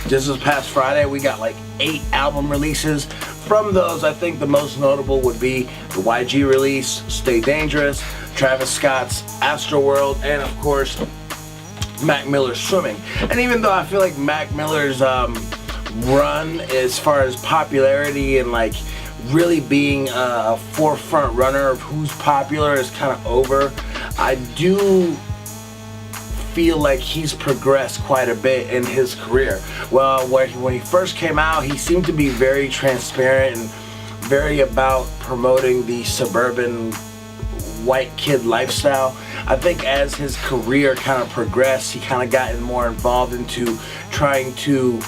Just this past Friday, we got like 8 album releases. From those, I think the most notable would be the YG release, Stay Dangerous, Travis Scott's Astroworld, and of course, Mac Miller's Swimming. And even though I feel like Mac Miller's run as far as popularity and like really being a forefront runner of who's popular is kind of over, I do feel like he's progressed quite a bit in his career. Well, when he first came out, he seemed to be very transparent and very about promoting the suburban white kid lifestyle. I think as his career kind of progressed, he kind of gotten more involved into trying to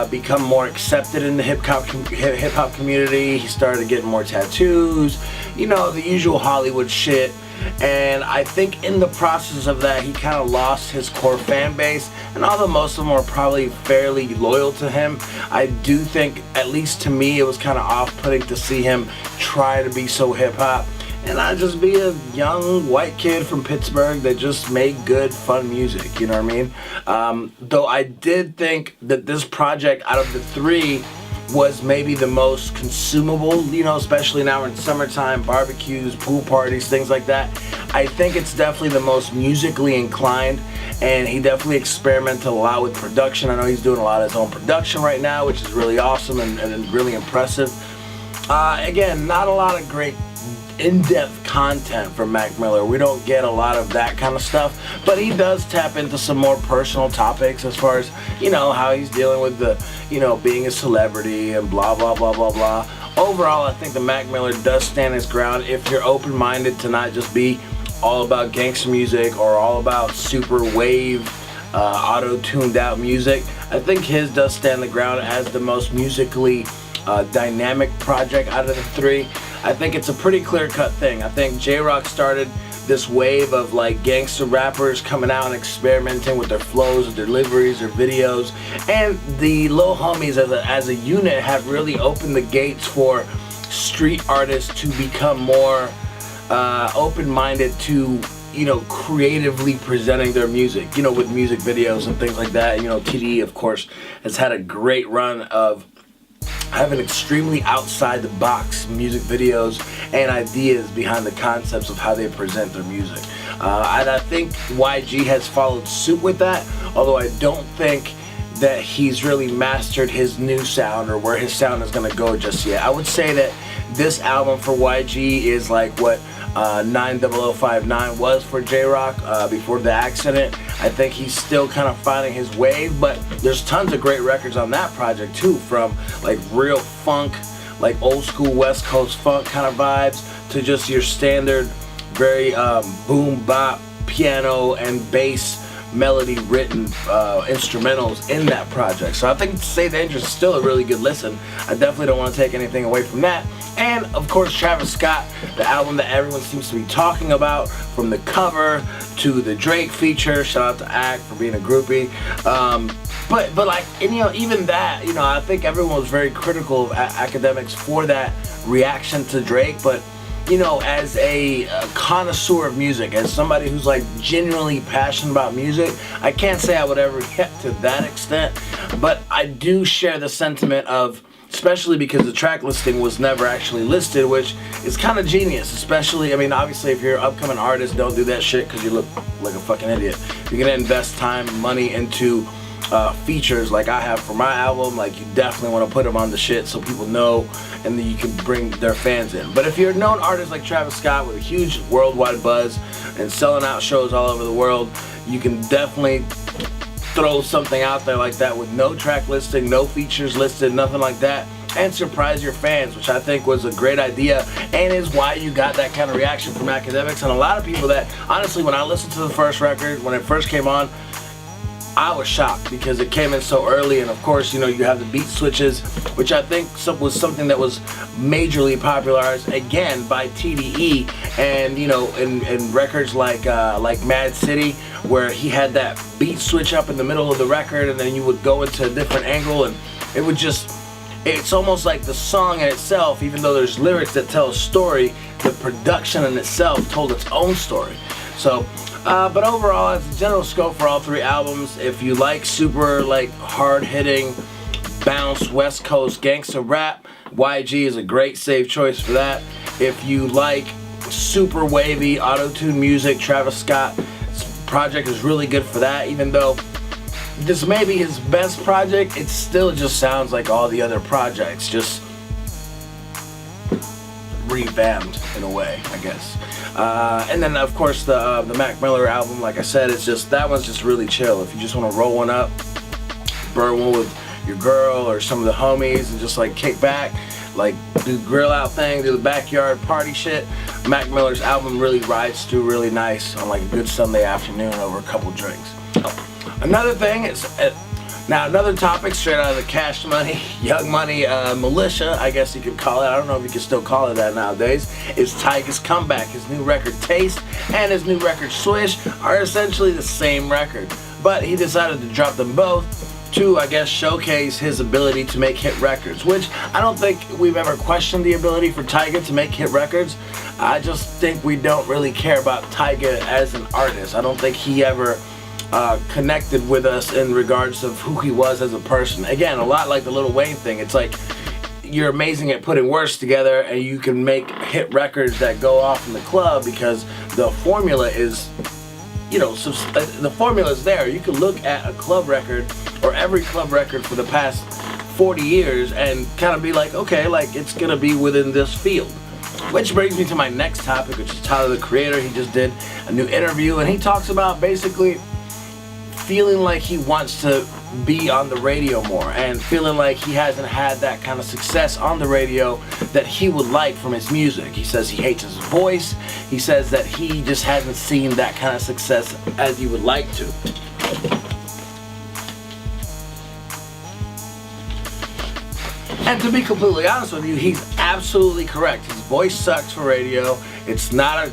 become more accepted in the hip hop community. He started getting more tattoos, you know, the usual Hollywood shit. And I think in the process of that, he kind of lost his core fan base. And although most of them are probably fairly loyal to him, I do think, at least to me, it was kind of off-putting to see him try to be so hip-hop and not just be a young white kid from Pittsburgh that just made good, fun music, you know what I mean? Though I did think that this project, out of the 3, was maybe the most consumable, you know, especially now in summertime, barbecues, pool parties, things like that. I think it's definitely the most musically inclined, and he definitely experimented a lot with production. I know he's doing a lot of his own production right now, which is really awesome and really impressive. Again, not a lot of great in-depth content from Mac Miller. We don't get a lot of that kind of stuff, but he does tap into some more personal topics as far as, you know, how he's dealing with the, you know, being a celebrity and blah blah blah blah blah. Overall, I think the Mac Miller does stand his ground if you're open-minded to not just be all about gangster music or all about super wave auto-tuned out music. I think his does stand the ground as the most musically dynamic project out of the 3. I think it's a pretty clear-cut thing. I think J-Rock started this wave of like gangster rappers coming out and experimenting with their flows, their deliveries, their videos, and the Lil Homies as a unit have really opened the gates for street artists to become more open-minded to, you know, creatively presenting their music, you know, with music videos and things like that. You know, TDE, of course, has had a great run of having extremely outside the box music videos and ideas behind the concepts of how they present their music. And I think YG has followed suit with that, although I don't think that he's really mastered his new sound or where his sound is going to go just yet. I would say that this album for YG is like what 90059 was for J-Rock before the accident. I think he's still kind of finding his wave, but there's tons of great records on that project too, from like real funk, like old school West Coast funk kind of vibes, to just your standard very boom bop piano and bass melody written instrumentals in that project. So I think Stay Dangerous is still a really good listen. I definitely don't want to take anything away from that. And of course, Travis Scott, the album that everyone seems to be talking about, from the cover to the Drake feature. Shout out to Act for being a groupie. But like, and, you know, even that, you know, I think everyone was very critical of academics for that reaction to Drake. But you know, as a connoisseur of music, as somebody who's like genuinely passionate about music, I can't say I would ever get to that extent, but I do share the sentiment of, especially because the track listing was never actually listed, which is kind of genius. Especially, I mean, obviously if you're an upcoming artist, don't do that shit because you look like a fucking idiot. You're gonna invest time and money into features like I have for my album, like you definitely want to put them on the shit so people know, and then you can bring their fans in. But if you're a known artist like Travis Scott with a huge worldwide buzz and selling out shows all over the world, you can definitely throw something out there like that with no track listing, no features listed, nothing like that, and surprise your fans, which I think was a great idea and is why you got that kind of reaction from academics and a lot of people that, honestly, when I listened to the first record, when it first came on, I was shocked because it came in so early, and of course, you know, you have the beat switches, which I think was something that was majorly popularized again by TDE, and you know, in records like Mad City, where he had that beat switch up in the middle of the record, and then you would go into a different angle, and it would just, it's almost like the song in itself, even though there's lyrics that tell a story, the production in itself told its own story. So But overall, as a general scope for all three albums, if you like super like hard-hitting bounce West Coast gangster rap, YG is a great safe choice for that. If you like super wavy auto-tune music, Travis Scott's project is really good for that. Even though this may be his best project, it still just sounds like all the other projects, just revamped in a way, I guess. And then of course the Mac Miller album, like I said, it's just, that one's just really chill. If you just want to roll one up, burn one with your girl or some of the homies and just like kick back, like do the grill out thing, do the backyard party shit, Mac Miller's album really rides through really nice on like a good Sunday afternoon over a couple drinks. Another thing is, now another topic straight out of the Cash Money, Young Money militia, I guess you could call it, I don't know if you can still call it that nowadays, is Tyga's comeback. His new record Taste and his new record Swish are essentially the same record, but he decided to drop them both to, I guess, showcase his ability to make hit records, which I don't think we've ever questioned the ability for Tyga to make hit records. I just think we don't really care about Tyga as an artist. I don't think he ever connected with us in regards of who he was as a person. Again, a lot like the Lil Wayne thing. It's like you're amazing at putting words together and you can make hit records that go off in the club because the formula is, you know, the formula is there. You can look at a club record or every club record for the past 40 years and kind of be like, okay, like it's gonna be within this field. Which brings me to my next topic, which is Tyler, the Creator. He just did a new interview and he talks about basically feeling like he wants to be on the radio more and feeling like he hasn't had that kind of success on the radio that he would like from his music. He says he hates his voice. He says that he just hasn't seen that kind of success as he would like to. And to be completely honest with you, he's absolutely correct. His voice sucks for radio. It's not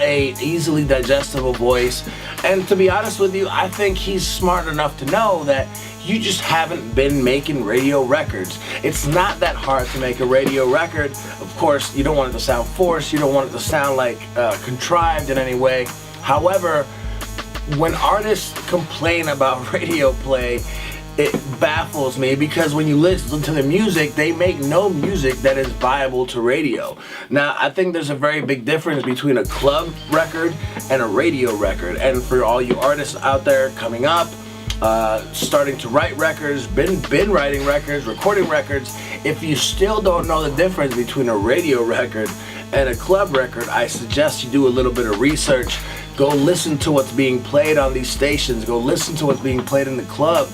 a easily digestible voice. And to be honest with you, I think he's smart enough to know that you just haven't been making radio records. It's not that hard to make a radio record. Of course, you don't want it to sound forced. You don't want it to sound like contrived in any way. However, when artists complain about radio play, it baffles me because when you listen to the music, they make no music that is viable to radio. Now, I think there's a very big difference between a club record and a radio record. And for all you artists out there coming up, starting to write records, been writing records, recording records, if you still don't know the difference between a radio record and a club record, I suggest you do a little bit of research. Go listen to what's being played on these stations. Go listen to what's being played in the club.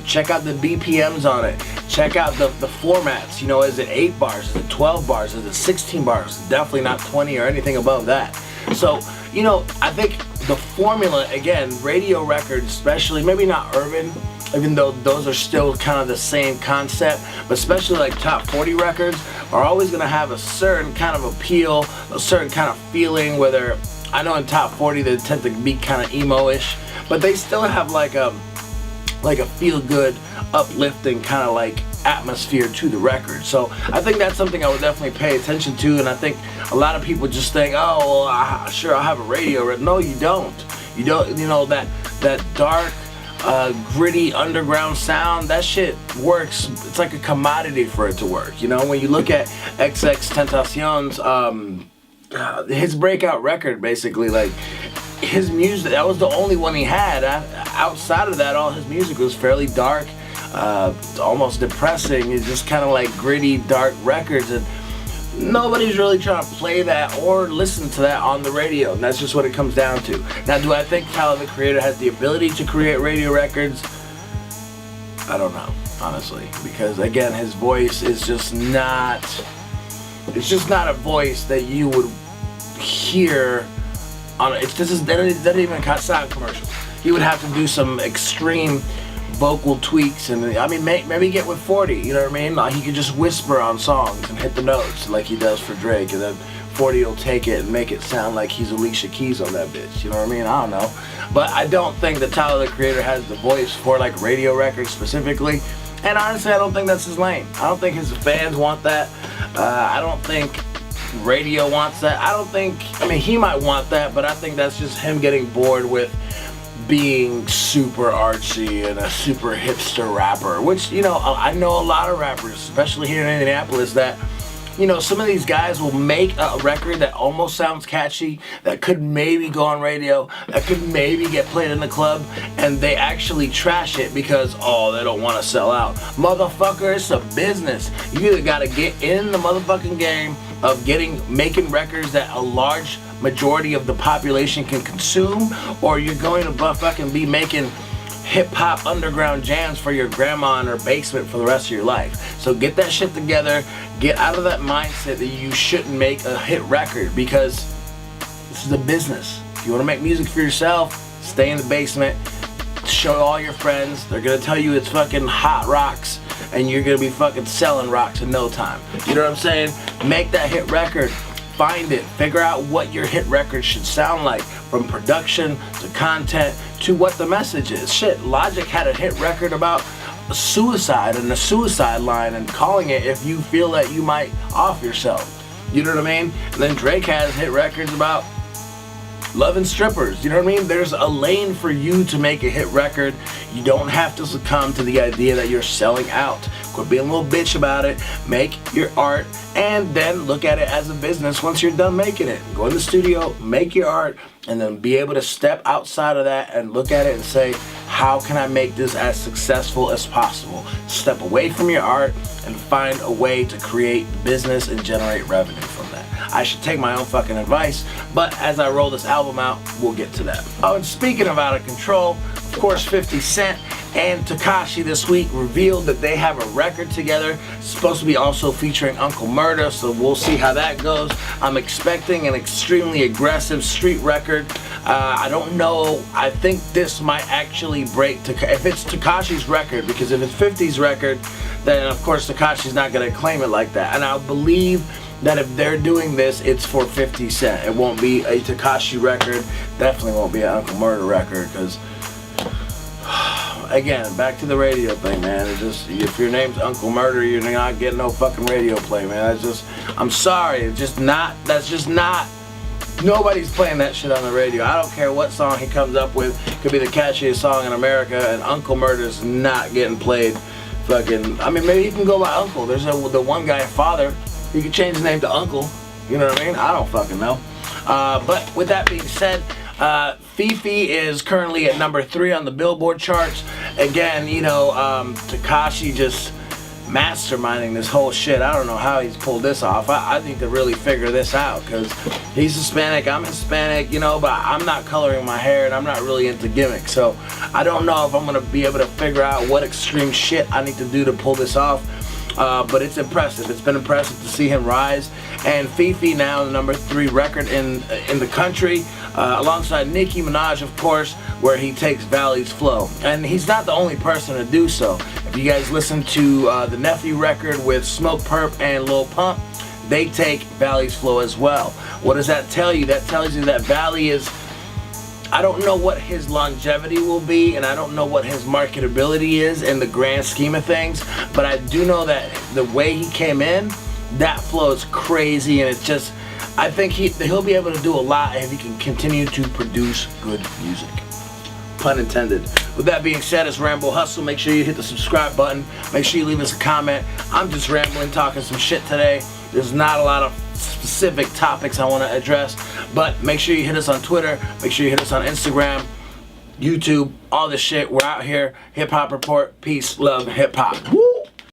Check out the BPMs on it. Check out the formats. You know, is it 8 bars? Is it 12 bars? Is it 16 bars? Definitely not 20 or anything above that. So, you know, I think the formula, again, radio records especially, maybe not urban, even though those are still kind of the same concept, but especially like top 40 records are always going to have a certain kind of appeal, a certain kind of feeling, whether, I know in top 40 they tend to be kind of emo-ish, but they still have like a feel-good, uplifting kind of like atmosphere to the record. So I think that's something I would definitely pay attention to, and I think a lot of people just think, oh, well, sure, I'll have a radio record. No, you don't. You don't, you know, that dark, gritty underground sound, that shit works. It's like a commodity for it to work. You know, when you look at XXXTentacion's, his breakout record, basically, like, his music, that was the only one he had. Outside of that, all his music was fairly dark, almost depressing. It's just kind of like gritty, dark records, and nobody's really trying to play that or listen to that on the radio, and that's just what it comes down to. Now, do I think Tyler, the Creator, has the ability to create radio records? I don't know, honestly, because again, his voice is just not, it's just not a voice that you would hear on it. Doesn't even sound commercial. He would have to do some extreme vocal tweaks, and I mean, maybe get with 40, you know what I mean? Like, he could just whisper on songs and hit the notes like he does for Drake, and then 40 will take it and make it sound like he's Alicia Keys on that bitch, you know what I mean? I don't know. But I don't think that Tyler, the Creator, has the voice for like radio records specifically, and honestly, I don't think that's his lane. I don't think his fans want that. I don't think radio wants that. I don't think, I mean, he might want that, but I think that's just him getting bored with being super artsy and a super hipster rapper, which, you know, I know a lot of rappers, especially here in Indianapolis, that, you know, some of these guys will make a record that almost sounds catchy, that could maybe go on radio, that could maybe get played in the club, and they actually trash it because, oh, they don't want to sell out. Motherfucker, it's a business. You either got to get in the motherfucking game of making records that a large majority of the population can consume, or you're going to fucking be making hip-hop underground jams for your grandma in her basement for the rest of your life. So get that shit together. Get out of that mindset that you shouldn't make a hit record, because this is a business. If you want to make music for yourself, stay in the basement, show all your friends. They're gonna tell you it's fucking hot rocks, and you're gonna be fucking selling rocks in no time. You know what I'm saying? Make that hit record. Find it. Figure out what your hit record should sound like, from production to content to what the message is. Shit, Logic had a hit record about suicide and the suicide line and calling it if you feel that you might off yourself. You know what I mean? And then Drake has hit records about loving strippers. You know what I mean? There's a lane for you to make a hit record. You don't have to succumb to the idea that you're selling out. Quit being a little bitch about it. Make your art, and then look at it as a business once you're done making it. Go in the studio, make your art, and then be able to step outside of that and look at it and say, how can I make this as successful as possible? Step away from your art and find a way to create business and generate revenue from that. I should take my own fucking advice, but as I roll this album out, we'll get to that. Oh, and speaking of out of control, of course, 50 Cent and Tekashi this week revealed that they have a record together. It's supposed to be also featuring Uncle Murda, so we'll see how that goes. I'm expecting an extremely aggressive street record. I don't know. I think this might actually break if it's Tekashi's record, because if it's 50's record, then of course Tekashi's not going to claim it like that. And I believe that if they're doing this, it's for 50 Cent. It won't be a Tekashi record. Definitely won't be an Uncle Murda record, because again, back to the radio thing, man. It's just, if your name's Uncle Murda, you're not getting no fucking radio play, man. That's just, I'm sorry, it's just not, that's just not, nobody's playing that shit on the radio. I don't care what song he comes up with. It could be the catchiest song in America, and Uncle Murda's not getting played. Fucking, I mean, maybe he can go by Uncle. There's the one guy, Father. He could change his name to Uncle. You know what I mean? I don't fucking know. But with that being said, Fifi is currently at number 3 on the Billboard charts. Again, you know, Tekashi just masterminding this whole shit. I don't know how he's pulled this off. I need to really figure this out, because he's Hispanic, I'm Hispanic, you know, but I'm not coloring my hair and I'm not really into gimmicks. So I don't know if I'm going to be able to figure out what extreme shit I need to do to pull this off. But it's impressive. It's been impressive to see him rise. And Fifi now the number 3 record in the country, alongside Nicki Minaj, of course, where he takes Valley's Flow. And he's not the only person to do so. If you guys listen to the Nephew record with Smoke Perp and Lil Pump, they take Valley's Flow as well. What does that tell you? That tells you that Valley is, I don't know what his longevity will be, and I don't know what his marketability is in the grand scheme of things, but I do know that the way he came in, that flow is crazy, and it's just, I think he'll be able to do a lot if he can continue to produce good music. Pun intended. With that being said, it's Rambo Hustle. Make sure you hit the subscribe button. Make sure you leave us a comment. I'm just rambling, talking some shit today. There's not a lot of specific topics I want to address, but make sure you hit us on Twitter. Make sure you hit us on Instagram, YouTube, all this shit. We're out here. Hip Hop Report. Peace, love, hip hop. Woo!